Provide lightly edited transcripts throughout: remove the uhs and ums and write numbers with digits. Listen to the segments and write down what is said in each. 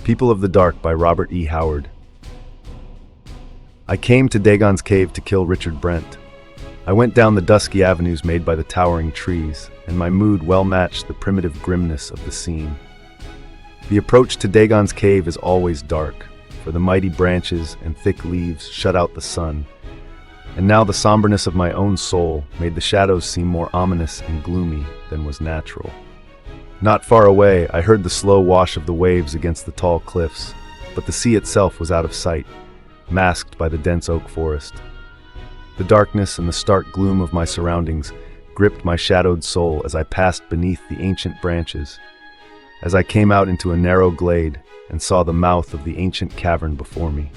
People of the Dark by Robert E. Howard. I came to Dagon's cave to kill Richard Brent. I went down the dusky avenues made by the towering trees, and my mood well matched the primitive grimness of the scene. The approach to Dagon's cave is always dark, for the mighty branches and thick leaves shut out the sun. And now the somberness of my own soul made the shadows seem more ominous and gloomy than was natural. Not far away, I heard the slow wash of the waves against the tall cliffs, but the sea itself was out of sight, masked by the dense oak forest. The darkness and the stark gloom of my surroundings gripped my shadowed soul as I passed beneath the ancient branches, as I came out into a narrow glade and saw the mouth of the ancient cavern before me.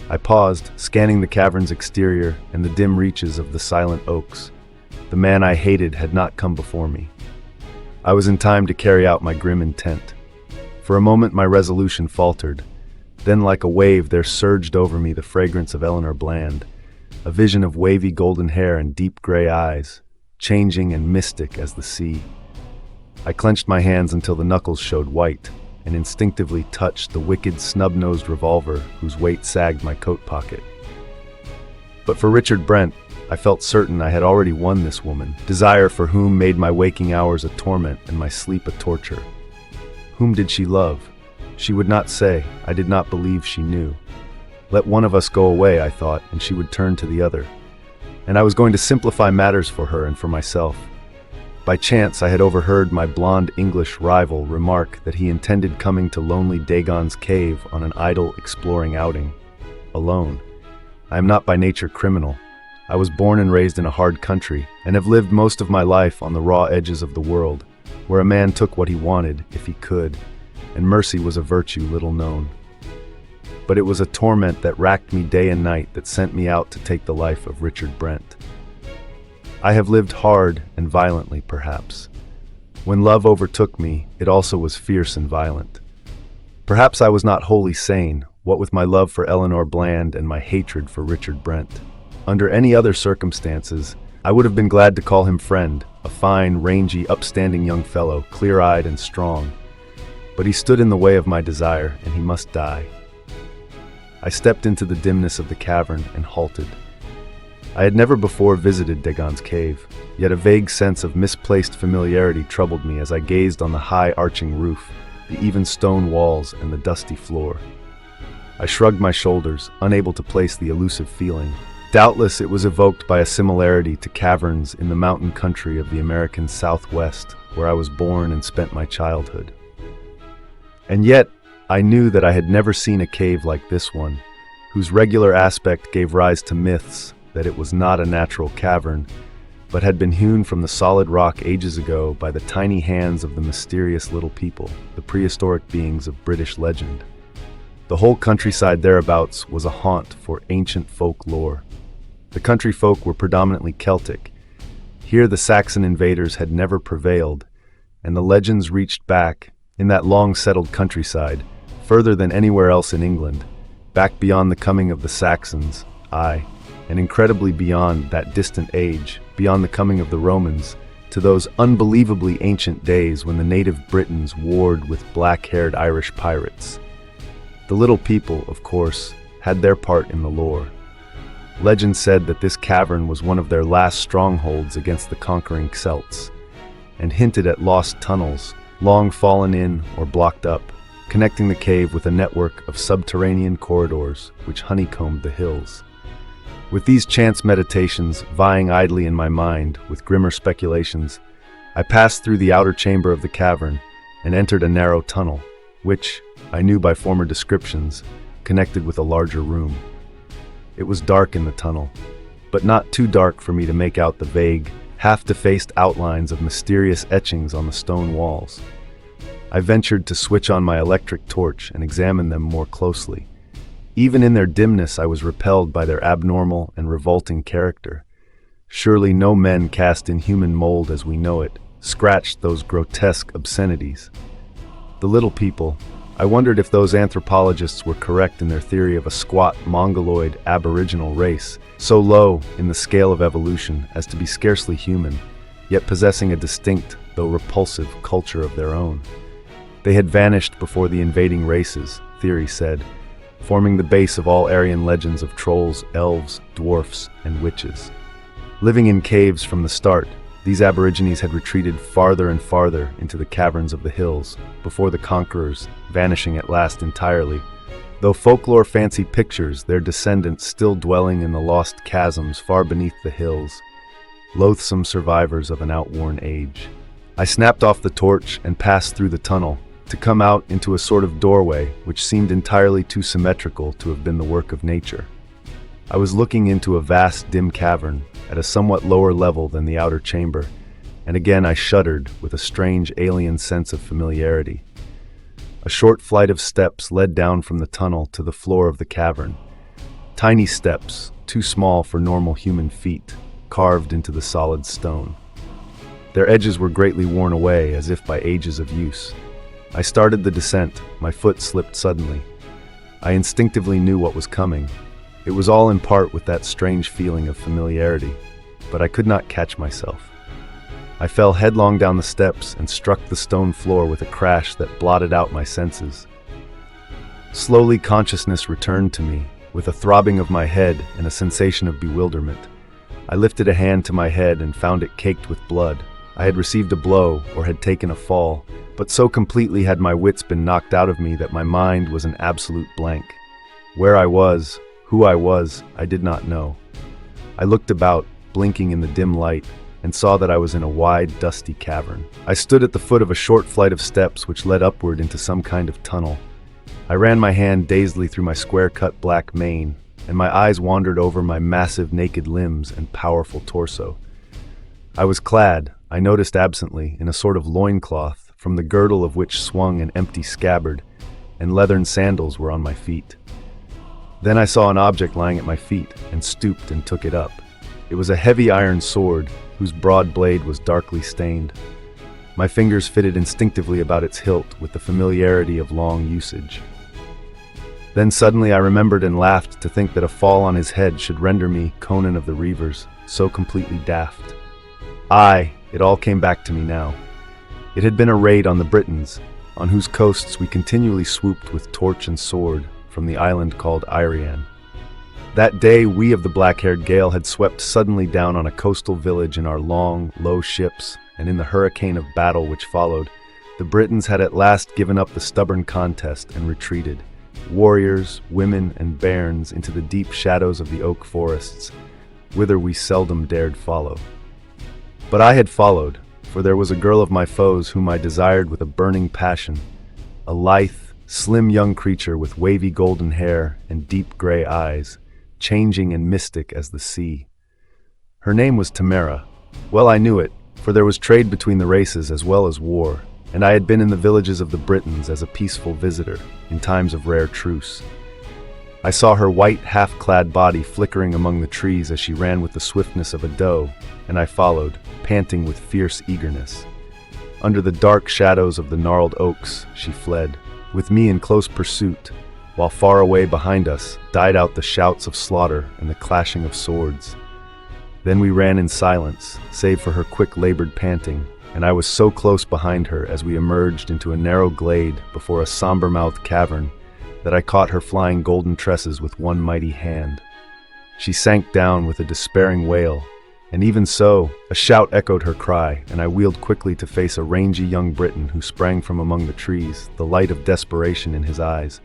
I paused, scanning the cavern's exterior and the dim reaches of the silent oaks. The man I hated had not come before me. I was in time to carry out my grim intent. For a moment my resolution faltered. Then like a wave there surged over me the fragrance of Eleanor Bland, a vision of wavy golden hair and deep gray eyes, changing and mystic as the sea. I clenched my hands until the knuckles showed white, and instinctively touched the wicked snub-nosed revolver whose weight sagged my coat pocket. But for Richard Brent, I felt certain I had already won this woman, desire for whom made my waking hours a torment and my sleep a torture. Whom did she love? She would not say. I did not believe she knew. Let one of us go away, I thought, and she would turn to the other. And I was going to simplify matters for her and for myself. By chance, I had overheard my blonde English rival remark that he intended coming to lonely Dagon's cave on an idle exploring outing. Alone. I am not by nature criminal. I was born and raised in a hard country, and have lived most of my life on the raw edges of the world, where a man took what he wanted, if he could, and mercy was a virtue little known. But it was a torment that racked me day and night that sent me out to take the life of Richard Brent. I have lived hard and violently, perhaps. When love overtook me, it also was fierce and violent. Perhaps I was not wholly sane, what with my love for Eleanor Bland and my hatred for Richard Brent. Under any other circumstances, I would have been glad to call him friend, a fine, rangy, upstanding young fellow, clear-eyed and strong. But he stood in the way of my desire, and he must die. I stepped into the dimness of the cavern and halted. I had never before visited Dagon's cave, yet a vague sense of misplaced familiarity troubled me as I gazed on the high arching roof, the even stone walls, and the dusty floor. I shrugged my shoulders, unable to place the elusive feeling. Doubtless it was evoked by a similarity to caverns in the mountain country of the American Southwest, where I was born and spent my childhood. And yet, I knew that I had never seen a cave like this one, whose regular aspect gave rise to myths that it was not a natural cavern, but had been hewn from the solid rock ages ago by the tiny hands of the mysterious little people, the prehistoric beings of British legend. The whole countryside thereabouts was a haunt for ancient folk lore. The country folk were predominantly Celtic. Here the Saxon invaders had never prevailed, and the legends reached back, in that long-settled countryside, further than anywhere else in England, back beyond the coming of the Saxons, and incredibly beyond that distant age, beyond the coming of the Romans, to those unbelievably ancient days when the native Britons warred with black-haired Irish pirates. The little people, of course, had their part in the lore. Legend said that this cavern was one of their last strongholds against the conquering Celts, and hinted at lost tunnels, long fallen in or blocked up, connecting the cave with a network of subterranean corridors which honeycombed the hills. With these chance meditations vying idly in my mind with grimmer speculations, I passed through the outer chamber of the cavern and entered a narrow tunnel, which, I knew by former descriptions, connected with a larger room. It was dark in the tunnel, but not too dark for me to make out the vague, half-defaced outlines of mysterious etchings on the stone walls. I ventured to switch on my electric torch and examine them more closely. Even in their dimness, I was repelled by their abnormal and revolting character. Surely no men cast in human mold as we know it scratched those grotesque obscenities. The little people, I wondered if those anthropologists were correct in their theory of a squat, mongoloid, aboriginal race, so low in the scale of evolution as to be scarcely human, yet possessing a distinct, though repulsive, culture of their own. They had vanished before the invading races, theory said, forming the base of all Aryan legends of trolls, elves, dwarfs, and witches. Living in caves from the start, these aborigines had retreated farther and farther into the caverns of the hills, before the conquerors, vanishing at last entirely. Though folklore fancied pictures, their descendants still dwelling in the lost chasms far beneath the hills, loathsome survivors of an outworn age. I snapped off the torch and passed through the tunnel, to come out into a sort of doorway which seemed entirely too symmetrical to have been the work of nature. I was looking into a vast, dim cavern, at a somewhat lower level than the outer chamber, and again I shuddered with a strange alien sense of familiarity. A short flight of steps led down from the tunnel to the floor of the cavern. Tiny steps, too small for normal human feet, carved into the solid stone. Their edges were greatly worn away, as if by ages of use. I started the descent, my foot slipped suddenly. I instinctively knew what was coming. It was all in part with that strange feeling of familiarity, but I could not catch myself. I fell headlong down the steps and struck the stone floor with a crash that blotted out my senses. Slowly consciousness returned to me, with a throbbing of my head and a sensation of bewilderment. I lifted a hand to my head and found it caked with blood. I had received a blow or had taken a fall, but so completely had my wits been knocked out of me that my mind was an absolute blank. Where I was, who I was, I did not know. I looked about, blinking in the dim light, and saw that I was in a wide, dusty cavern. I stood at the foot of a short flight of steps which led upward into some kind of tunnel. I ran my hand dazedly through my square-cut black mane, and my eyes wandered over my massive naked limbs and powerful torso. I was clad, I noticed absently, in a sort of loincloth, from the girdle of which swung an empty scabbard, and leathern sandals were on my feet. Then I saw an object lying at my feet, and stooped and took it up. It was a heavy iron sword, whose broad blade was darkly stained. My fingers fitted instinctively about its hilt with the familiarity of long usage. Then suddenly I remembered and laughed to think that a fall on his head should render me Conan of the Reavers, so completely daft. It all came back to me now. It had been a raid on the Britons, on whose coasts we continually swooped with torch and sword from the island called Irian. That day we of the black-haired Gael had swept suddenly down on a coastal village in our long, low ships, and in the hurricane of battle which followed, the Britons had at last given up the stubborn contest and retreated, warriors, women, and bairns into the deep shadows of the oak forests, whither we seldom dared follow. But I had followed, for there was a girl of my foes whom I desired with a burning passion, a lithe, slim young creature with wavy golden hair and deep gray eyes, changing and mystic as the sea. Her name was Tamara. Well, I knew it, for there was trade between the races as well as war, and I had been in the villages of the Britons as a peaceful visitor, in times of rare truce. I saw her white, half-clad body flickering among the trees as she ran with the swiftness of a doe, and I followed, panting with fierce eagerness. Under the dark shadows of the gnarled oaks, she fled, with me in close pursuit, while far away behind us died out the shouts of slaughter and the clashing of swords. Then we ran in silence, save for her quick labored panting, and I was so close behind her as we emerged into a narrow glade before a somber-mouthed cavern that I caught her flying golden tresses with one mighty hand. She sank down with a despairing wail, and even so, a shout echoed her cry, and I wheeled quickly to face a rangy young Briton who sprang from among the trees, the light of desperation in his eyes.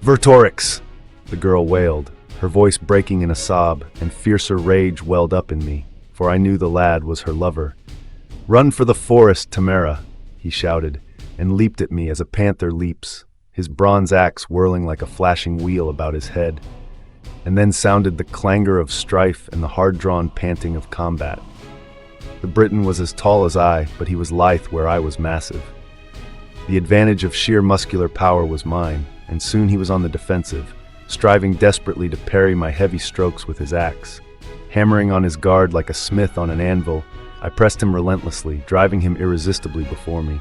"Vertorix!" the girl wailed, her voice breaking in a sob, and fiercer rage welled up in me, for I knew the lad was her lover. "Run for the forest, Tamara!" he shouted, and leaped at me as a panther leaps, his bronze axe whirling like a flashing wheel about his head. And then sounded the clangor of strife and the hard-drawn panting of combat. The Briton was as tall as I, but he was lithe where I was massive. The advantage of sheer muscular power was mine, and soon he was on the defensive, striving desperately to parry my heavy strokes with his axe. Hammering on his guard like a smith on an anvil, I pressed him relentlessly, driving him irresistibly before me.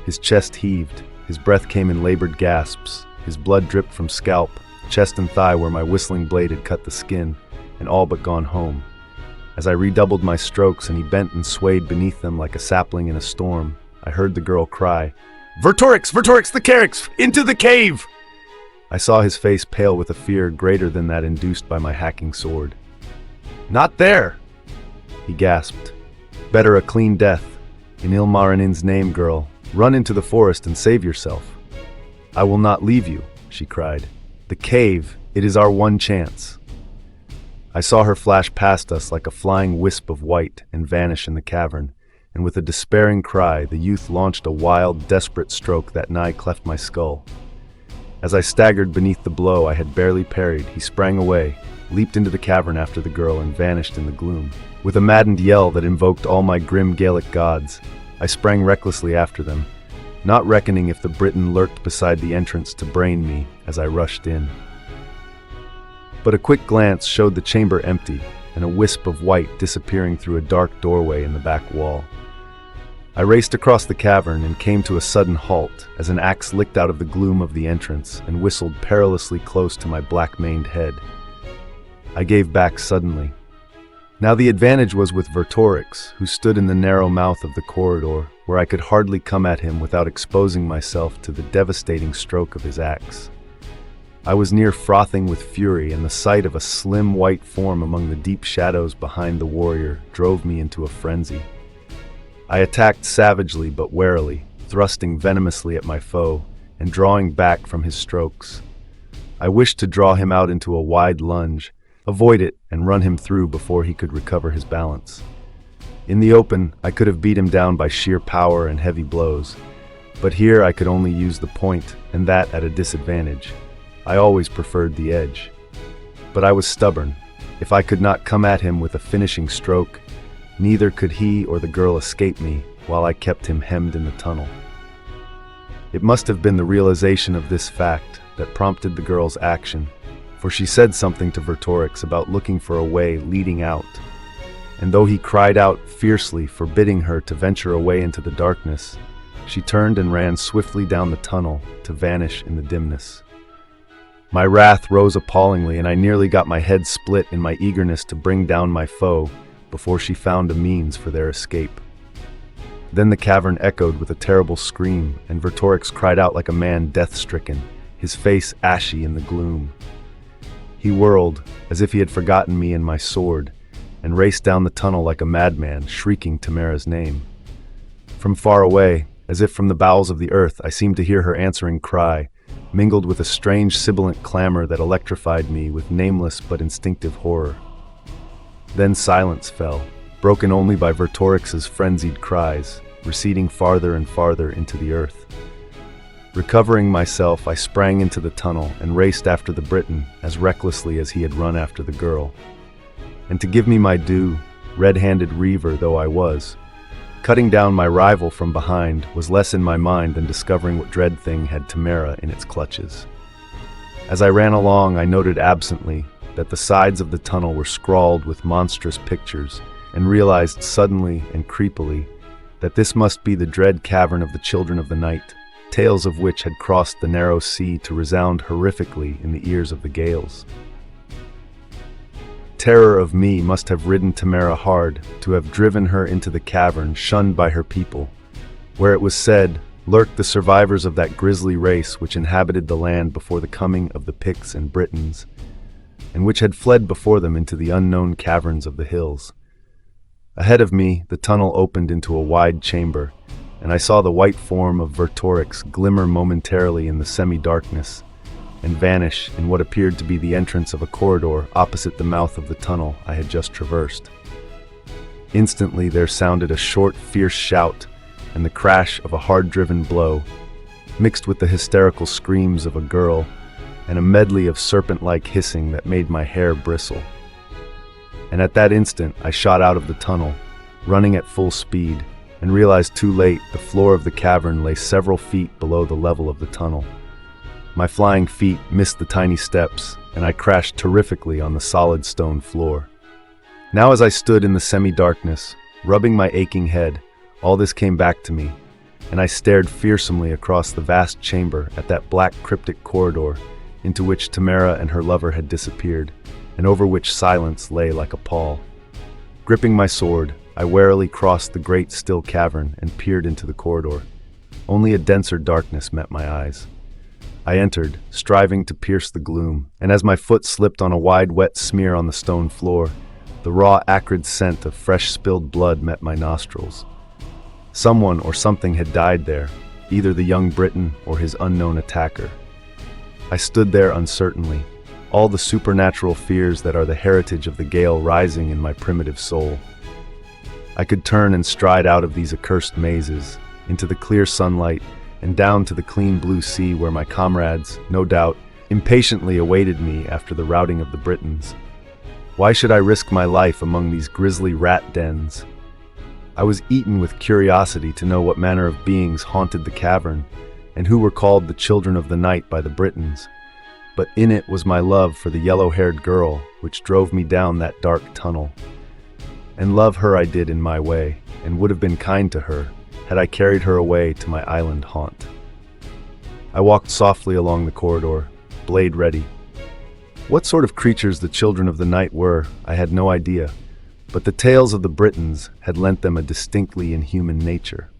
His chest heaved, his breath came in labored gasps, his blood dripped from scalp, chest and thigh where my whistling blade had cut the skin, and all but gone home. As I redoubled my strokes and he bent and swayed beneath them like a sapling in a storm, I heard the girl cry, "Vertorix! Vertorix the Carix! Into the cave!" I saw his face pale with a fear greater than that induced by my hacking sword. "Not there!" he gasped. "Better a clean death. In Ilmarinen's name, girl, run into the forest and save yourself." "I will not leave you," she cried. "The cave, it is our one chance." I saw her flash past us like a flying wisp of white and vanish in the cavern, and with a despairing cry, the youth launched a wild, desperate stroke that nigh cleft my skull. As I staggered beneath the blow I had barely parried, he sprang away, leaped into the cavern after the girl, and vanished in the gloom. With a maddened yell that invoked all my grim Gaelic gods, I sprang recklessly after them, not reckoning if the Briton lurked beside the entrance to brain me as I rushed in. But a quick glance showed the chamber empty, and a wisp of white disappearing through a dark doorway in the back wall. I raced across the cavern and came to a sudden halt as an axe licked out of the gloom of the entrance and whistled perilously close to my black-maned head. I gave back suddenly. Now the advantage was with Vertorix, who stood in the narrow mouth of the corridor, where I could hardly come at him without exposing myself to the devastating stroke of his axe. I was near frothing with fury, and the sight of a slim white form among the deep shadows behind the warrior drove me into a frenzy. I attacked savagely but warily, thrusting venomously at my foe and drawing back from his strokes. I wished to draw him out into a wide lunge, avoid it, and run him through before he could recover his balance. In the open, I could have beat him down by sheer power and heavy blows, but here I could only use the point, and that at a disadvantage. I always preferred the edge. But I was stubborn. If I could not come at him with a finishing stroke, neither could he or the girl escape me while I kept him hemmed in the tunnel. It must have been the realization of this fact that prompted the girl's action, for she said something to Vertorix about looking for a way leading out, and though he cried out fiercely, forbidding her to venture away into the darkness, she turned and ran swiftly down the tunnel to vanish in the dimness. My wrath rose appallingly, and I nearly got my head split in my eagerness to bring down my foe before she found a means for their escape. Then the cavern echoed with a terrible scream, and Vertorix cried out like a man death-stricken, his face ashy in the gloom. He whirled, as if he had forgotten me and my sword, and raced down the tunnel like a madman, shrieking Tamara's name. From far away, as if from the bowels of the earth, I seemed to hear her answering cry, mingled with a strange sibilant clamor that electrified me with nameless but instinctive horror. Then silence fell, broken only by Vertorix's frenzied cries, receding farther and farther into the earth. Recovering myself, I sprang into the tunnel and raced after the Briton as recklessly as he had run after the girl. And to give me my due, red-handed reaver though I was, cutting down my rival from behind was less in my mind than discovering what dread thing had Tamara in its clutches. As I ran along, I noted absently that the sides of the tunnel were scrawled with monstrous pictures, and realized suddenly and creepily that this must be the dread cavern of the Children of the Night, tales of which had crossed the narrow sea to resound horrifically in the ears of the Gaels. Terror of me must have ridden Tamara hard to have driven her into the cavern shunned by her people, where it was said lurked the survivors of that grisly race which inhabited the land before the coming of the Picts and Britons, and which had fled before them into the unknown caverns of the hills. Ahead of me, the tunnel opened into a wide chamber, and I saw the white form of Vertorix glimmer momentarily in the semi-darkness and vanish in what appeared to be the entrance of a corridor opposite the mouth of the tunnel I had just traversed. Instantly there sounded a short, fierce shout and the crash of a hard-driven blow, mixed with the hysterical screams of a girl and a medley of serpent-like hissing that made my hair bristle. And at that instant I shot out of the tunnel, running at full speed, and realized too late the floor of the cavern lay several feet below the level of the tunnel. My flying feet missed the tiny steps, and I crashed terrifically on the solid stone floor. Now as I stood in the semi-darkness, rubbing my aching head, all this came back to me, and I stared fearsomely across the vast chamber at that black cryptic corridor into which Tamara and her lover had disappeared, and over which silence lay like a pall. Gripping my sword, I warily crossed the great still cavern and peered into the corridor, Only a denser darkness met my eyes. I entered, striving to pierce the gloom, and as my foot slipped on a wide wet smear on the stone floor, the raw, acrid scent of fresh spilled blood met my nostrils. Someone or something had died there, either the young Briton or his unknown attacker. I stood there uncertainly, all the supernatural fears that are the heritage of the Gale rising in my primitive soul. I could turn and stride out of these accursed mazes, into the clear sunlight, and down to the clean blue sea where my comrades, no doubt, impatiently awaited me after the routing of the Britons. Why should I risk my life among these grisly rat dens? I was eaten with curiosity to know what manner of beings haunted the cavern, and who were called the children of the night by the Britons. But in it was my love for the yellow-haired girl, which drove me down that dark tunnel. And love her I did in my way, and would have been kind to her, had I carried her away to my island haunt. I walked softly along the corridor, blade ready. What sort of creatures the children of the night were, I had no idea, but the tales of the Britons had lent them a distinctly inhuman nature.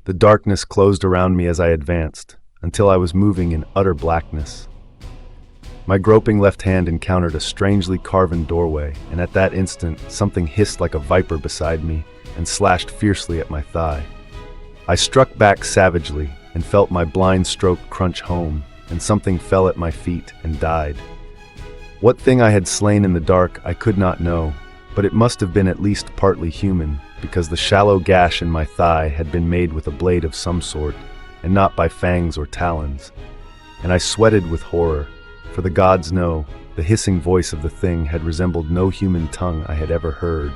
The darkness closed around me as I advanced, until I was moving in utter blackness. My groping left hand encountered a strangely carven doorway, and at that instant something hissed like a viper beside me and slashed fiercely at my thigh. I struck back savagely and felt my blind stroke crunch home, and something fell at my feet and died. What thing I had slain in the dark I could not know, but it must have been at least partly human, because the shallow gash in my thigh had been made with a blade of some sort, and not by fangs or talons. And I sweated with horror, for the gods know, the hissing voice of the thing had resembled no human tongue I had ever heard.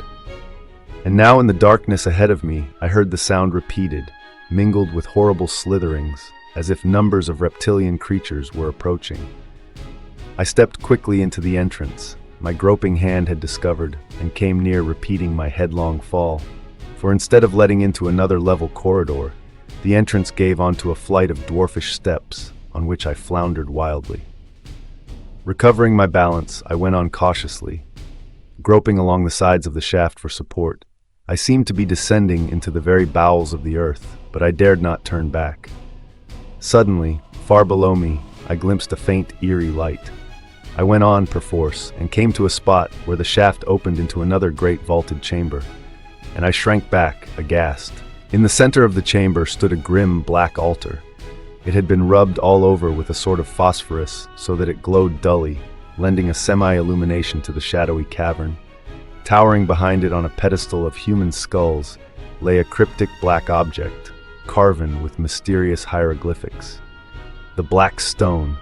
And now in the darkness ahead of me, I heard the sound repeated, mingled with horrible slitherings, as if numbers of reptilian creatures were approaching. I stepped quickly into the entrance. My groping hand had discovered, and came near repeating my headlong fall, for instead of letting into another level corridor, the entrance gave onto a flight of dwarfish steps, on which I floundered wildly. Recovering my balance, I went on cautiously, groping along the sides of the shaft for support. I seemed to be descending into the very bowels of the earth, but I dared not turn back. Suddenly, far below me, I glimpsed a faint, eerie light. I went on perforce, and came to a spot where the shaft opened into another great vaulted chamber, and I shrank back, aghast. In the center of the chamber stood a grim black altar. It had been rubbed all over with a sort of phosphorus so that it glowed dully, lending a semi-illumination to the shadowy cavern. Towering behind it on a pedestal of human skulls lay a cryptic black object, carven with mysterious hieroglyphics. The Black Stone,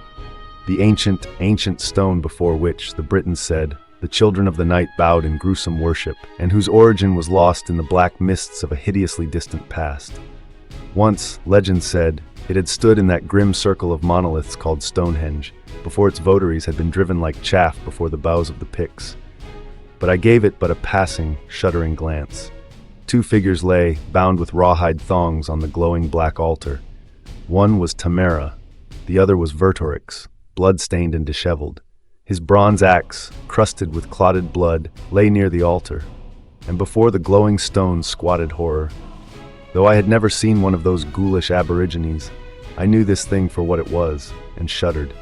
the ancient stone before which, the Britons said, the children of the night bowed in gruesome worship, and whose origin was lost in the black mists of a hideously distant past. Once, legend said, it had stood in that grim circle of monoliths called Stonehenge, before its votaries had been driven like chaff before the bows of the Picts. But I gave it but a passing, shuddering glance. Two figures lay, bound with rawhide thongs, on the glowing black altar. One was Tamara, the other was Vertorix, blood-stained and disheveled. His bronze axe, crusted with clotted blood, lay near the altar, and before the glowing stone squatted Horror. Though I had never seen one of those ghoulish aborigines, I knew this thing for what it was, and shuddered.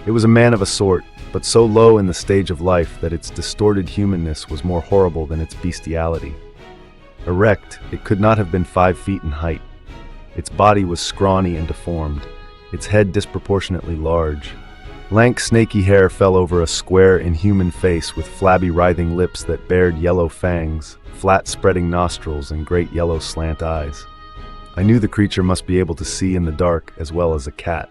It was a man of a sort, but so low in the stage of life that its distorted humanness was more horrible than its bestiality. Erect, it could not have been 5 feet in height. Its body was scrawny and deformed, its head disproportionately large. Lank, snaky hair fell over a square, inhuman face with flabby, writhing lips that bared yellow fangs, flat, spreading nostrils, and great yellow slant eyes. I knew the creature must be able to see in the dark as well as a cat.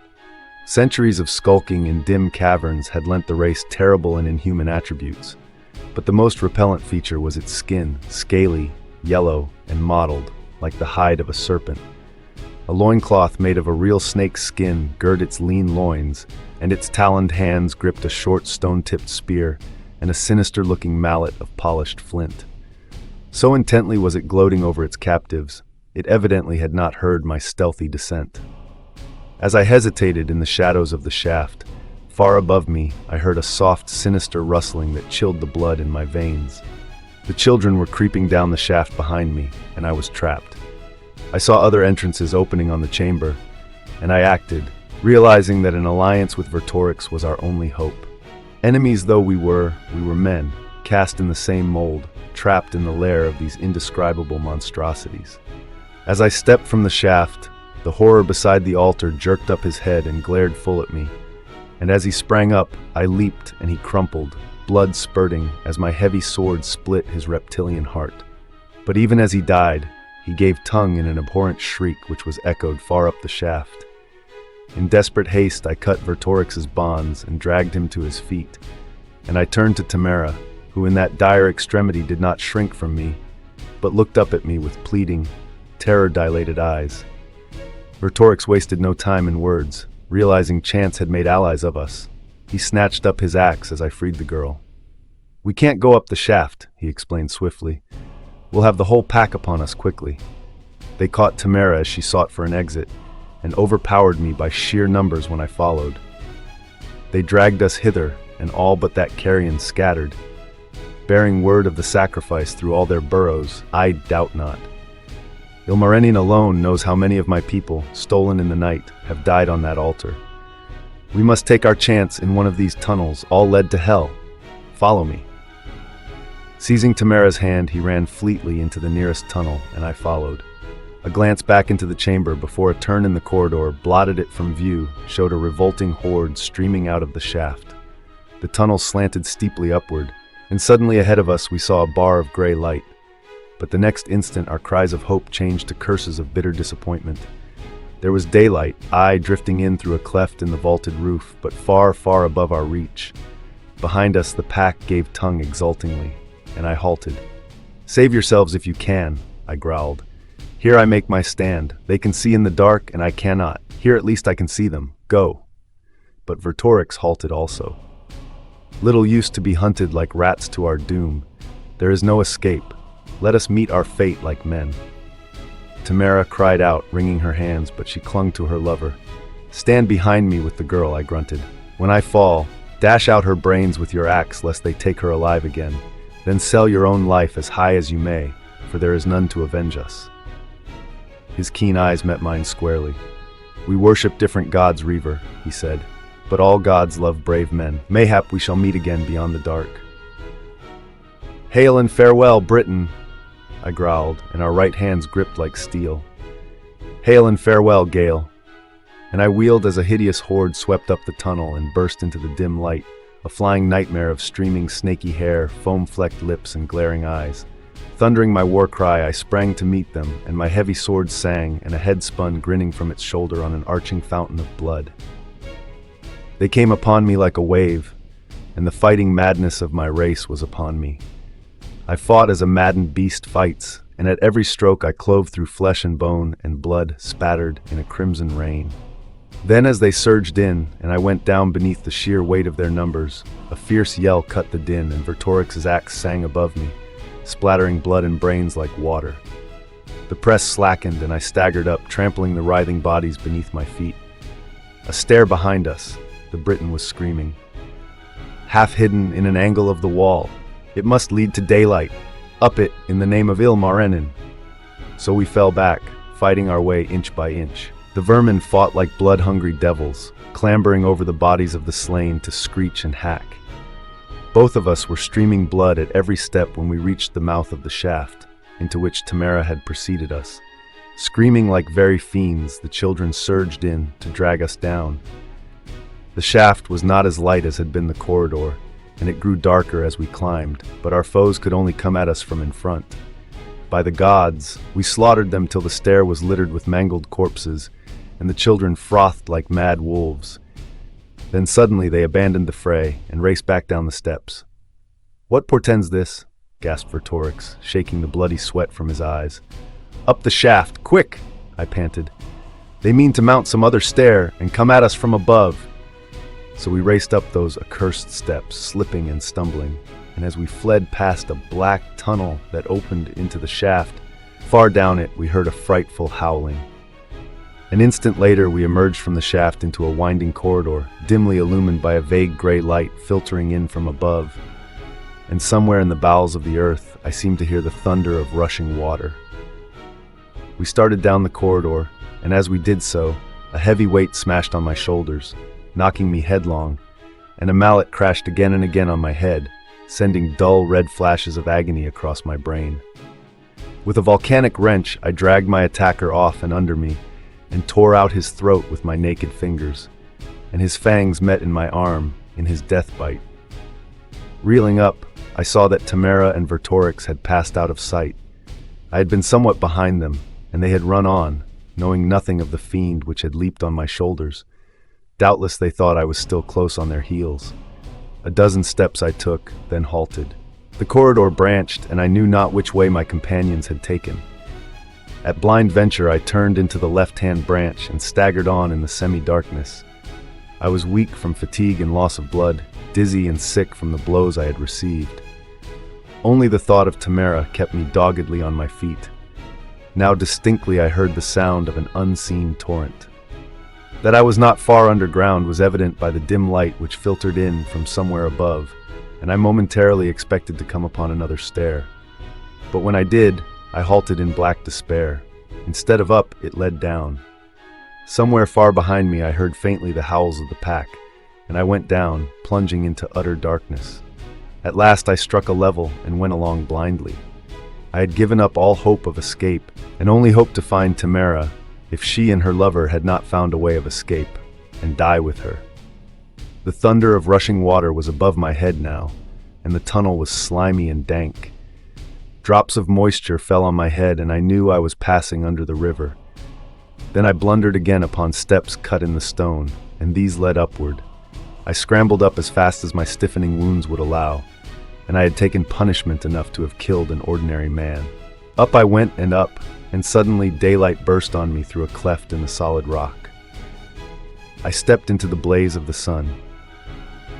Centuries of skulking in dim caverns had lent the race terrible and inhuman attributes, but the most repellent feature was its skin, scaly, yellow, and mottled, like the hide of a serpent. A loincloth made of a real snake's skin girded its lean loins, and its taloned hands gripped a short stone-tipped spear and a sinister-looking mallet of polished flint. So intently was it gloating over its captives, it evidently had not heard my stealthy descent. As I hesitated in the shadows of the shaft, far above me I heard a soft, sinister rustling that chilled the blood in my veins. The children were creeping down the shaft behind me, and I was trapped. I saw other entrances opening on the chamber, and I acted, realizing that an alliance with Vertorix was our only hope. Enemies though we were men, cast in the same mold, trapped in the lair of these indescribable monstrosities. As I stepped from the shaft, the horror beside the altar jerked up his head and glared full at me, and as he sprang up, I leaped and he crumpled, blood spurting as my heavy sword split his reptilian heart. But even as he died, he gave tongue in an abhorrent shriek which was echoed far up the shaft. In desperate haste, I cut Vertorix's bonds and dragged him to his feet, and I turned to Tamara, who in that dire extremity did not shrink from me, but looked up at me with pleading, terror-dilated eyes. Vertorix wasted no time in words, realizing chance had made allies of us. He snatched up his axe as I freed the girl. "We can't go up the shaft," he explained swiftly. "We'll have the whole pack upon us quickly." They caught Tamara as she sought for an exit, and overpowered me by sheer numbers when I followed. They dragged us hither, and all but that carrion scattered, bearing word of the sacrifice through all their burrows, I doubt not. Ilmarinen alone knows how many of my people, stolen in the night, have died on that altar. We must take our chance in one of these tunnels, all led to hell. Follow me. Seizing Tamara's hand, he ran fleetly into the nearest tunnel, and I followed. A glance back into the chamber before a turn in the corridor blotted it from view, showed a revolting horde streaming out of the shaft. The tunnel slanted steeply upward, and suddenly ahead of us we saw a bar of gray light. But the next instant our cries of hope changed to curses of bitter disappointment. There was daylight, drifting in through a cleft in the vaulted roof, but far, far above our reach. Behind us the pack gave tongue exultingly, and I halted. "Save yourselves if you can," I growled. "Here I make my stand. They can see in the dark, and I cannot. Here at least I can see them. Go." But Vertorix halted also. "Little use to be hunted like rats to our doom. There is no escape. Let us meet our fate like men." Tamara cried out, wringing her hands, but she clung to her lover. "Stand behind me with the girl," I grunted. "When I fall, dash out her brains with your axe lest they take her alive again. Then sell your own life as high as you may, for there is none to avenge us." His keen eyes met mine squarely. "We worship different gods, Reaver," he said, "but all gods love brave men. Mayhap we shall meet again beyond the dark." "Hail and farewell, Britain," I growled, and our right hands gripped like steel. "Hail and farewell, Gale." And I wheeled as a hideous horde swept up the tunnel and burst into the dim light, a flying nightmare of streaming snaky hair, foam-flecked lips, and glaring eyes. Thundering my war cry, I sprang to meet them, and my heavy sword sang, and a head spun grinning from its shoulder on an arching fountain of blood. They came upon me like a wave, and the fighting madness of my race was upon me. I fought as a maddened beast fights, and at every stroke I clove through flesh and bone, and blood spattered in a crimson rain. Then as they surged in, and I went down beneath the sheer weight of their numbers, a fierce yell cut the din, and Vertorix's axe sang above me, splattering blood and brains like water. The press slackened, and I staggered up, trampling the writhing bodies beneath my feet. A stair behind us, the Briton was screaming. Half hidden in an angle of the wall, it must lead to daylight. Up it, in the name of Ilmarinen. So we fell back, fighting our way inch by inch. The vermin fought like blood-hungry devils, clambering over the bodies of the slain to screech and hack. Both of us were streaming blood at every step when we reached the mouth of the shaft, into which Tamara had preceded us. Screaming like very fiends, the children surged in to drag us down. The shaft was not as light as had been the corridor, and it grew darker as we climbed, but our foes could only come at us from in front. By the gods, we slaughtered them till the stair was littered with mangled corpses, and the children frothed like mad wolves. Then suddenly they abandoned the fray and raced back down the steps. "What portends this?" gasped Vertorix, shaking the bloody sweat from his eyes. "Up the shaft, quick!" I panted. "They mean to mount some other stair and come at us from above." So we raced up those accursed steps, slipping and stumbling, and as we fled past a black tunnel that opened into the shaft, far down it we heard a frightful howling. An instant later we emerged from the shaft into a winding corridor, dimly illumined by a vague gray light filtering in from above. And somewhere in the bowels of the earth I seemed to hear the thunder of rushing water. We started down the corridor, and as we did so, a heavy weight smashed on my shoulders, knocking me headlong, and a mallet crashed again and again on my head, sending dull red flashes of agony across my brain. With a volcanic wrench, I dragged my attacker off and under me, and tore out his throat with my naked fingers, and his fangs met in my arm in his death bite. Reeling up, I saw that Tamara and Vertorix had passed out of sight. I had been somewhat behind them, and they had run on, knowing nothing of the fiend which had leaped on my shoulders. Doubtless they thought I was still close on their heels. A dozen steps I took, then halted. The corridor branched, and I knew not which way my companions had taken. At blind venture, I turned into the left-hand branch and staggered on in the semi-darkness. I was weak from fatigue and loss of blood, dizzy and sick from the blows I had received. Only the thought of Tamara kept me doggedly on my feet. Now distinctly I heard the sound of an unseen torrent. That I was not far underground was evident by the dim light which filtered in from somewhere above, and I momentarily expected to come upon another stair. But when I did, I halted in black despair. Instead of up, it led down. Somewhere far behind me I heard faintly the howls of the pack, and I went down, plunging into utter darkness. At last I struck a level and went along blindly. I had given up all hope of escape, and only hoped to find Tamara, if she and her lover had not found a way of escape, and die with her. The thunder of rushing water was above my head now, and the tunnel was slimy and dank. Drops of moisture fell on my head, and I knew I was passing under the river. Then I blundered again upon steps cut in the stone, and these led upward. I scrambled up as fast as my stiffening wounds would allow, and I had taken punishment enough to have killed an ordinary man. Up I went and up, and suddenly daylight burst on me through a cleft in the solid rock. I stepped into the blaze of the sun.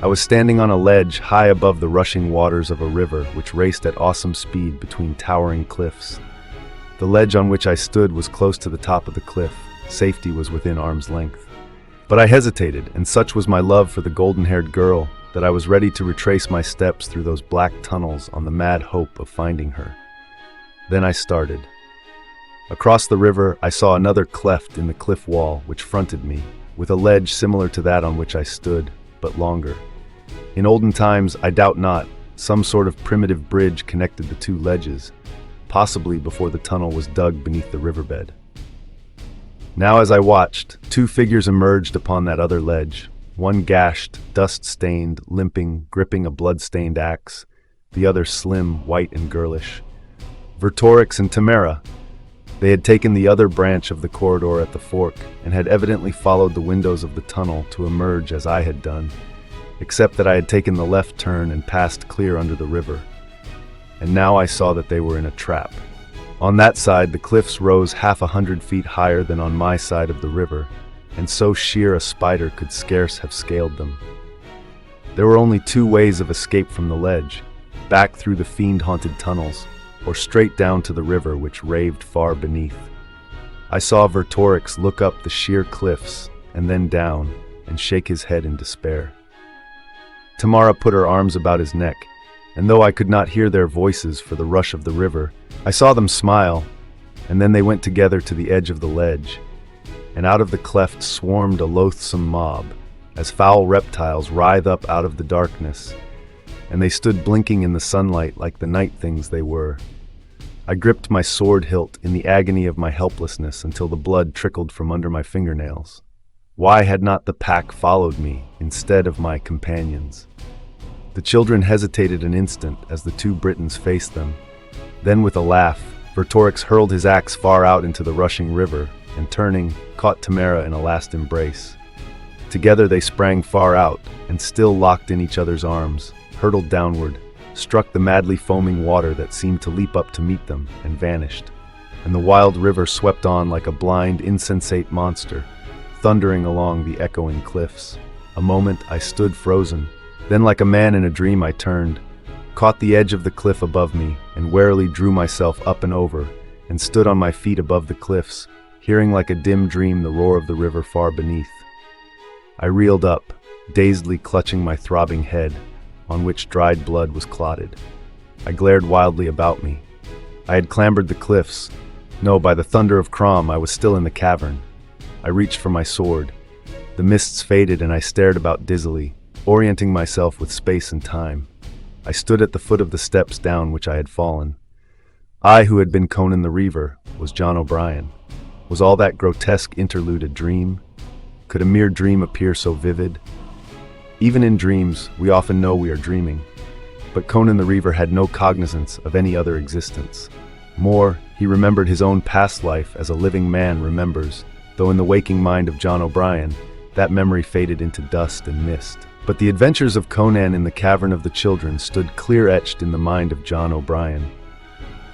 I was standing on a ledge high above the rushing waters of a river which raced at awesome speed between towering cliffs. The ledge on which I stood was close to the top of the cliff. Safety was within arm's length. But I hesitated, and such was my love for the golden-haired girl that I was ready to retrace my steps through those black tunnels on the mad hope of finding her. Then I started. Across the river, I saw another cleft in the cliff wall which fronted me, with a ledge similar to that on which I stood, but longer. In olden times, I doubt not, some sort of primitive bridge connected the two ledges, possibly before the tunnel was dug beneath the riverbed. Now as I watched, two figures emerged upon that other ledge, one gashed, dust-stained, limping, gripping a blood-stained axe, the other slim, white, and girlish. Vertorix and Tamara. They had taken the other branch of the corridor at the fork, and had evidently followed the windows of the tunnel to emerge as I had done, except that I had taken the left turn and passed clear under the river. And now I saw that they were in a trap. On that side, the cliffs rose 100 feet higher than on my side of the river, and so sheer a spider could scarce have scaled them. There were only two ways of escape from the ledge, back through the fiend-haunted tunnels, or straight down to the river which raved far beneath. I saw Vertorix look up the sheer cliffs, and then down, and shake his head in despair. Tamara put her arms about his neck, and though I could not hear their voices for the rush of the river, I saw them smile, and then they went together to the edge of the ledge, and out of the cleft swarmed a loathsome mob, as foul reptiles writhe up out of the darkness, and they stood blinking in the sunlight like the night things they were. I gripped my sword hilt in the agony of my helplessness until the blood trickled from under my fingernails. Why had not the pack followed me instead of my companions? The children hesitated an instant as the two Britons faced them. Then with a laugh, Vertorix hurled his axe far out into the rushing river, and turning, caught Tamara in a last embrace. Together they sprang far out, and still locked in each other's arms, hurtled downward, struck the madly foaming water that seemed to leap up to meet them, and vanished. And the wild river swept on like a blind, insensate monster, thundering along the echoing cliffs. A moment I stood frozen. Then like a man in a dream I turned, caught the edge of the cliff above me, and warily drew myself up and over, and stood on my feet above the cliffs, hearing like a dim dream the roar of the river far beneath. I reeled up, dazedly clutching my throbbing head, on which dried blood was clotted. I glared wildly about me. I had clambered the cliffs, No, by the thunder of Crom, I was still in the cavern. I reached for my sword. The mists faded and I stared about dizzily, orienting myself with space and time. I stood at the foot of the steps down which I had fallen. I, who had been Conan the Reaver, was John O'Brien. Was all that grotesque interlude a dream? Could a mere dream appear so vivid? Even in dreams, we often know we are dreaming. But Conan the Reaver had no cognizance of any other existence. More, he remembered his own past life as a living man remembers, though in the waking mind of John O'Brien, that memory faded into dust and mist. But the adventures of Conan in the Cavern of the Children stood clear-etched in the mind of John O'Brien.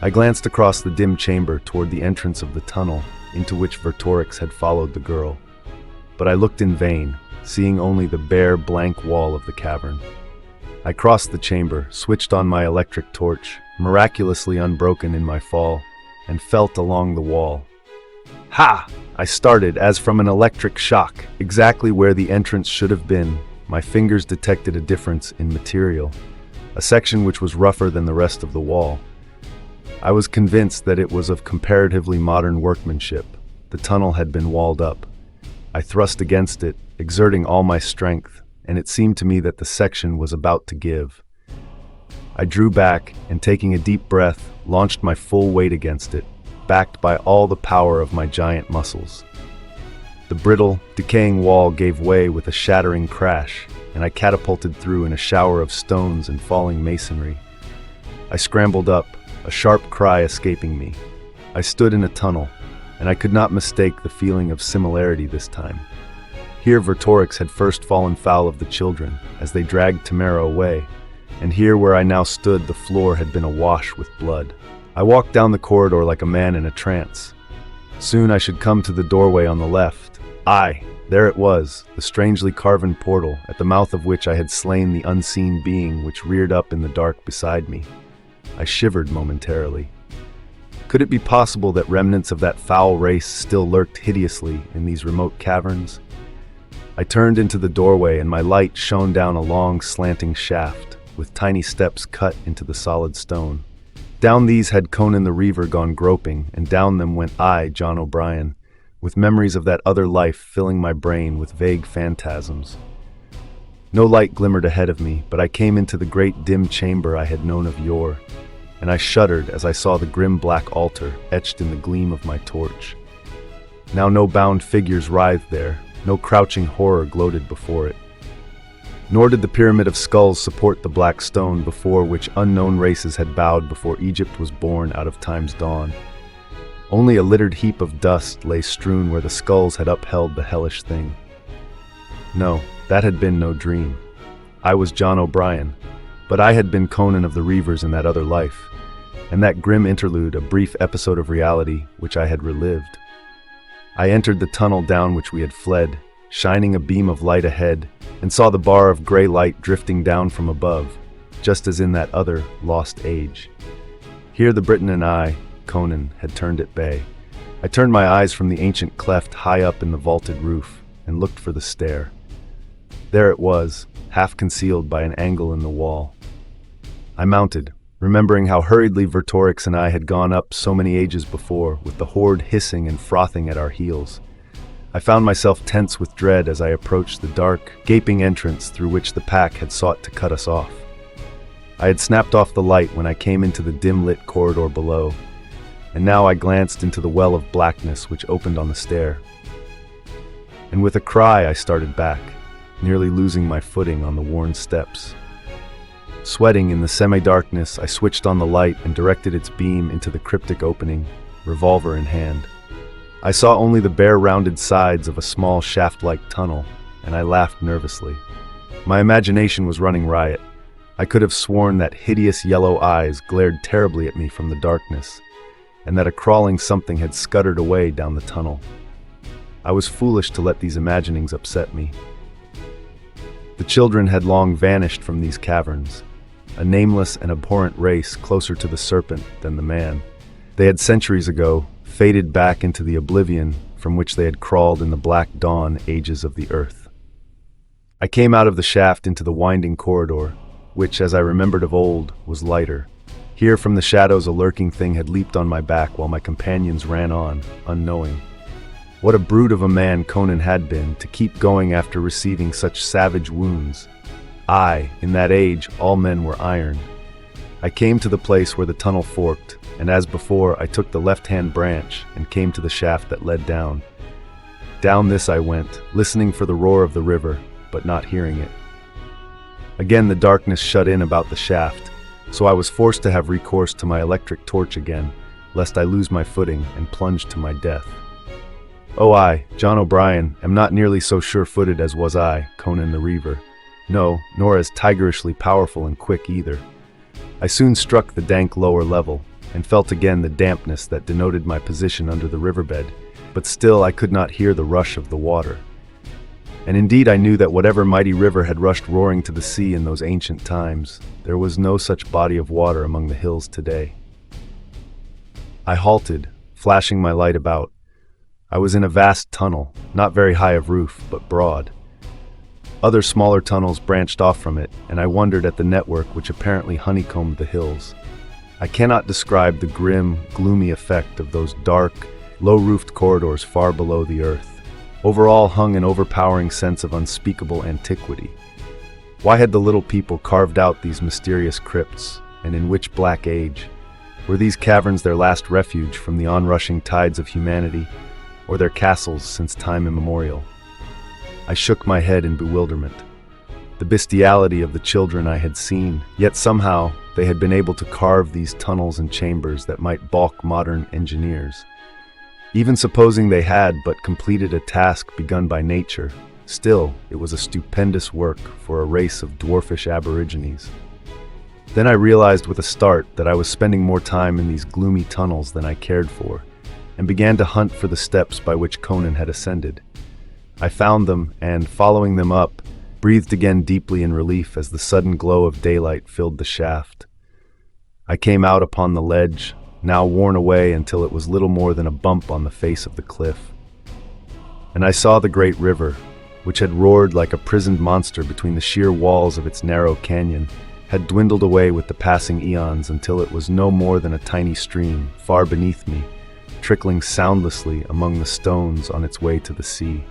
I glanced across the dim chamber toward the entrance of the tunnel into which Vertorix had followed the girl. But I looked in vain, seeing only the bare, blank wall of the cavern. I crossed the chamber, switched on my electric torch, miraculously unbroken in my fall, and felt along the wall. Ha! I started, as from an electric shock, exactly where the entrance should have been. My fingers detected a difference in material, a section which was rougher than the rest of the wall. I was convinced that it was of comparatively modern workmanship. The tunnel had been walled up. I thrust against it, exerting all my strength, and it seemed to me that the section was about to give. I drew back, and taking a deep breath, launched my full weight against it, backed by all the power of my giant muscles. The brittle, decaying wall gave way with a shattering crash, and I catapulted through in a shower of stones and falling masonry. I scrambled up, a sharp cry escaping me. I stood in a tunnel, and I could not mistake the feeling of similarity this time. Here Vertorix had first fallen foul of the children, as they dragged Tamara away, and here where I now stood the floor had been awash with blood. I walked down the corridor like a man in a trance. Soon I should come to the doorway on the left. Aye, there it was, the strangely carven portal, at the mouth of which I had slain the unseen being which reared up in the dark beside me. I shivered momentarily. Could it be possible that remnants of that foul race still lurked hideously in these remote caverns? I turned into the doorway and my light shone down a long slanting shaft, with tiny steps cut into the solid stone. Down these had Conan the Reaver gone groping, and down them went I, John O'Brien, with memories of that other life filling my brain with vague phantasms. No light glimmered ahead of me, but I came into the great dim chamber I had known of yore, and I shuddered as I saw the grim black altar etched in the gleam of my torch. Now no bound figures writhed there, no crouching horror gloated before it. Nor did the pyramid of skulls support the black stone before which unknown races had bowed before Egypt was born out of time's dawn. Only a littered heap of dust lay strewn where the skulls had upheld the hellish thing. No, that had been no dream. I was John O'Brien, but I had been Conan of the Reavers in that other life, and that grim interlude a brief episode of reality which I had relived. I entered the tunnel down which we had fled, shining a beam of light ahead, and saw the bar of gray light drifting down from above, just as in that other lost age. Here the Briton and I, Conan, had turned at bay. I turned my eyes from the ancient cleft high up in the vaulted roof, and looked for the stair. There it was, half concealed by an angle in the wall. I mounted, remembering how hurriedly Vertorix and I had gone up so many ages before, with the horde hissing and frothing at our heels. I found myself tense with dread as I approached the dark, gaping entrance through which the pack had sought to cut us off. I had snapped off the light when I came into the dim-lit corridor below, and now I glanced into the well of blackness which opened on the stair. And with a cry I started back, nearly losing my footing on the worn steps. Sweating in the semi-darkness, I switched on the light and directed its beam into the cryptic opening, revolver in hand. I saw only the bare rounded sides of a small shaft-like tunnel, and I laughed nervously. My imagination was running riot. I could have sworn that hideous yellow eyes glared terribly at me from the darkness, and that a crawling something had scuttered away down the tunnel. I was foolish to let these imaginings upset me. The children had long vanished from these caverns, a nameless and abhorrent race closer to the serpent than the man. They had centuries ago faded back into the oblivion from which they had crawled in the black dawn ages of the earth. I came out of the shaft into the winding corridor, which, as I remembered of old, was lighter. Here from the shadows a lurking thing had leaped on my back while my companions ran on, unknowing. What a brute of a man Conan had been to keep going after receiving such savage wounds. In that age, all men were iron. I came to the place where the tunnel forked, and as before, I took the left-hand branch and came to the shaft that led down. Down this I went, listening for the roar of the river, but not hearing it. Again the darkness shut in about the shaft, so I was forced to have recourse to my electric torch again, lest I lose my footing and plunge to my death. I, John O'Brien, am not nearly so sure-footed as was I, Conan the Reaver. No, nor as tigerishly powerful and quick either. I soon struck the dank lower level, and felt again the dampness that denoted my position under the riverbed, but still I could not hear the rush of the water. And indeed I knew that whatever mighty river had rushed roaring to the sea in those ancient times, there was no such body of water among the hills today. I halted, flashing my light about. I was in a vast tunnel, not very high of roof, but broad. Other smaller tunnels branched off from it, and I wondered at the network which apparently honeycombed the hills. I cannot describe the grim, gloomy effect of those dark, low-roofed corridors far below the earth. Over all hung an overpowering sense of unspeakable antiquity. Why had the little people carved out these mysterious crypts, and in which black age? Were these caverns their last refuge from the onrushing tides of humanity, or their castles since time immemorial? I shook my head in bewilderment. The bestiality of the children I had seen, yet somehow they had been able to carve these tunnels and chambers that might balk modern engineers. Even supposing they had but completed a task begun by nature, still it was a stupendous work for a race of dwarfish aborigines. Then I realized with a start that I was spending more time in these gloomy tunnels than I cared for, and began to hunt for the steps by which Conan had ascended. I found them, and, following them up, breathed again deeply in relief as the sudden glow of daylight filled the shaft. I came out upon the ledge, now worn away until it was little more than a bump on the face of the cliff. And I saw the great river, which had roared like a prisoned monster between the sheer walls of its narrow canyon, had dwindled away with the passing eons until it was no more than a tiny stream, far beneath me, trickling soundlessly among the stones on its way to the sea.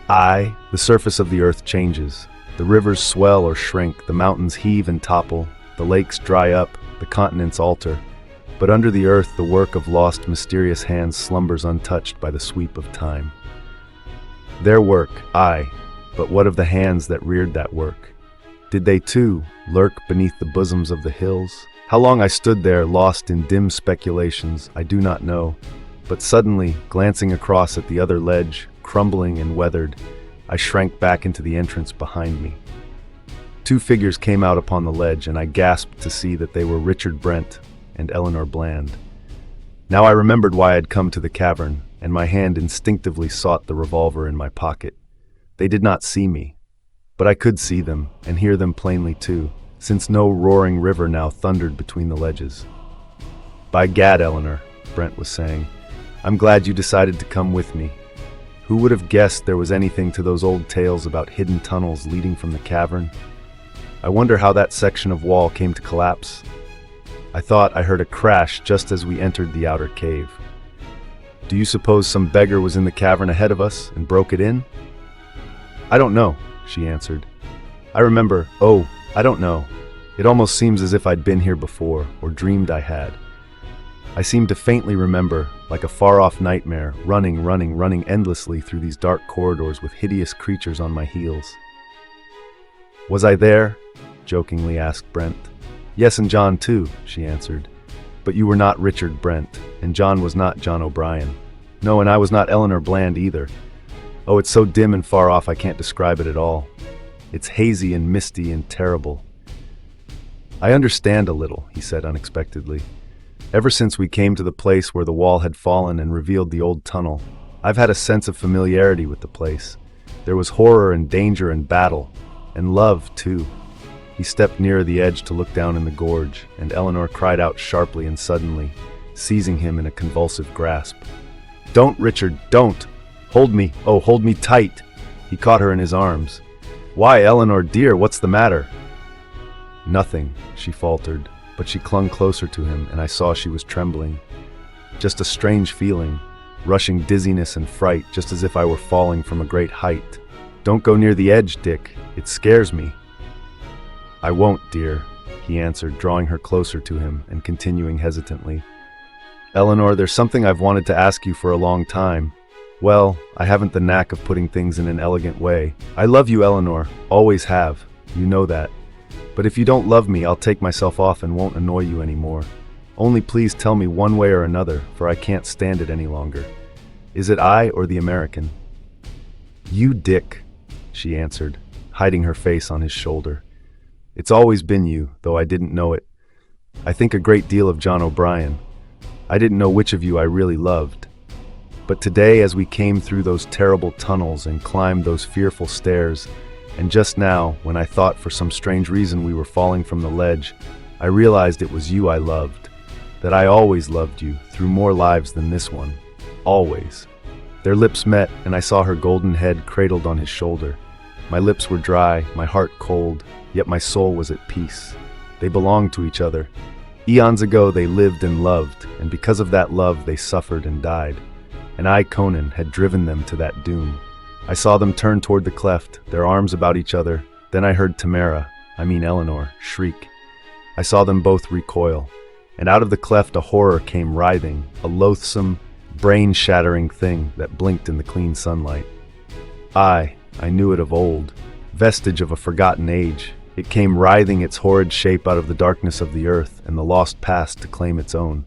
The surface of the earth changes. The rivers swell or shrink, the mountains heave and topple, the lakes dry up, the continents alter. But under the earth the work of lost, mysterious hands slumbers untouched by the sweep of time. Their work, but what of the hands that reared that work? Did they too lurk beneath the bosoms of the hills? How long I stood there, lost in dim speculations, I do not know, but suddenly, glancing across at the other ledge, crumbling and weathered, I shrank back into the entrance behind me. Two figures came out upon the ledge, and I gasped to see that they were Richard Brent and Eleanor Bland. Now I remembered why I had come to the cavern, and my hand instinctively sought the revolver in my pocket. They did not see me, but I could see them, and hear them plainly too, since no roaring river now thundered between the ledges. "By gad, Eleanor," Brent was saying, "I'm glad you decided to come with me. Who would have guessed there was anything to those old tales about hidden tunnels leading from the cavern? I wonder how that section of wall came to collapse. I thought I heard a crash just as we entered the outer cave. Do you suppose some beggar was in the cavern ahead of us and broke it in?" "I don't know," she answered. "I don't know. It almost seems as if I'd been here before, or dreamed I had. I seem to faintly remember, like a far-off nightmare, running endlessly through these dark corridors with hideous creatures on my heels." "Was I there?" jokingly asked Brent. "Yes, and John too," she answered. "But you were not Richard Brent, and John was not John O'Brien. No, and I was not Eleanor Bland either. Oh, it's so dim and far off I can't describe it at all. It's hazy and misty and terrible." "I understand a little," he said unexpectedly. "Ever since we came to the place where the wall had fallen and revealed the old tunnel, I've had a sense of familiarity with the place. There was horror and danger and battle, and love too." He stepped nearer the edge to look down in the gorge, and Eleanor cried out sharply and suddenly, seizing him in a convulsive grasp. "Don't, Richard, don't! Hold me, oh, hold me tight!" He caught her in his arms. "Why, Eleanor, dear, what's the matter?" "Nothing," she faltered. but she clung closer to him, and I saw she was trembling. Just a strange feeling, rushing dizziness and fright, just as if I were falling from a great height. "Don't go near the edge, Dick. It scares me." "I won't, dear," he answered, drawing her closer to him and continuing hesitantly. "Eleanor, there's something I've wanted to ask you for a long time. Well, I haven't the knack of putting things in an elegant way. I love you, Eleanor, always have. You know that. But if you don't love me, I'll take myself off and won't annoy you anymore. Only please tell me one way or another, for I can't stand it any longer. Is it I or the American?" "You, Dick," she answered, hiding her face on his shoulder. "It's always been you, though I didn't know it. I think a great deal of John O'Brien. I didn't know which of you I really loved. But today, as we came through those terrible tunnels and climbed those fearful stairs, and just now, when I thought for some strange reason we were falling from the ledge, I realized it was you I loved, that I always loved you, through more lives than this one. Always." Their lips met, and I saw her golden head cradled on his shoulder. My lips were dry, my heart cold, yet my soul was at peace. They belonged to each other. Eons ago they lived and loved, and because of that love they suffered and died. And I, Conan, had driven them to that doom. I saw them turn toward the cleft, their arms about each other. Then I heard Eleanor, shriek. I saw them both recoil. And out of the cleft a horror came writhing, a loathsome, brain-shattering thing that blinked in the clean sunlight. I knew it of old, vestige of a forgotten age. It came writhing its horrid shape out of the darkness of the earth and the lost past to claim its own.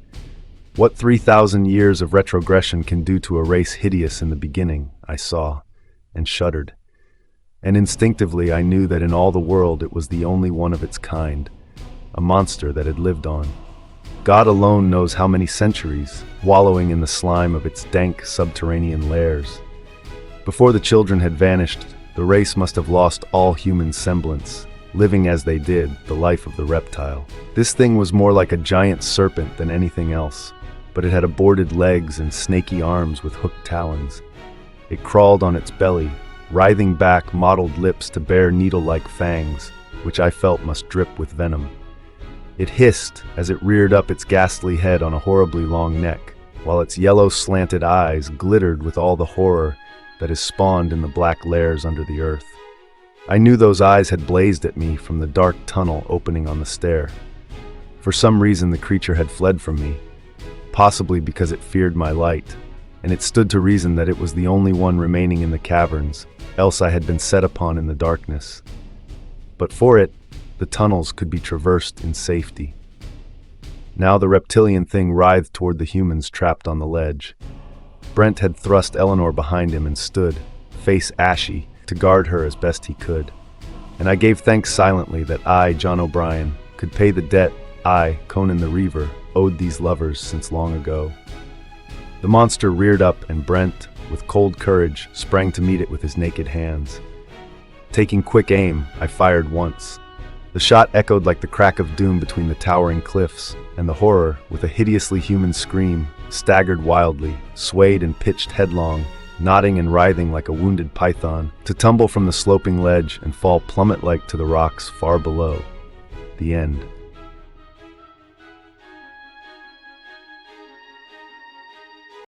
What 3,000 years of retrogression can do to a race hideous in the beginning, I saw, and shuddered. And instinctively I knew that in all the world it was the only one of its kind, a monster that had lived on. God alone knows how many centuries, wallowing in the slime of its dank subterranean lairs. Before the children had vanished, the race must have lost all human semblance, living as they did, the life of the reptile. This thing was more like a giant serpent than anything else, but it had aborted legs and snaky arms with hooked talons. It crawled on its belly, writhing back mottled lips to bare needle-like fangs, which I felt must drip with venom. It hissed as it reared up its ghastly head on a horribly long neck, while its yellow slanted eyes glittered with all the horror that is spawned in the black lairs under the earth. I knew those eyes had blazed at me from the dark tunnel opening on the stair. For some reason the creature had fled from me, possibly because it feared my light, and it stood to reason that it was the only one remaining in the caverns, else I had been set upon in the darkness. But for it, the tunnels could be traversed in safety. Now the reptilian thing writhed toward the humans trapped on the ledge. Brent had thrust Eleanor behind him and stood, face ashy, to guard her as best he could. And I gave thanks silently that I, John O'Brien, could pay the debt I, Conan the Reaver, owed these lovers since long ago. The monster reared up, and Brent, with cold courage, sprang to meet it with his naked hands. Taking quick aim, I fired once. The shot echoed like the crack of doom between the towering cliffs, and the horror, with a hideously human scream, staggered wildly, swayed and pitched headlong, nodding and writhing like a wounded python, to tumble from the sloping ledge and fall plummet-like to the rocks far below. The end.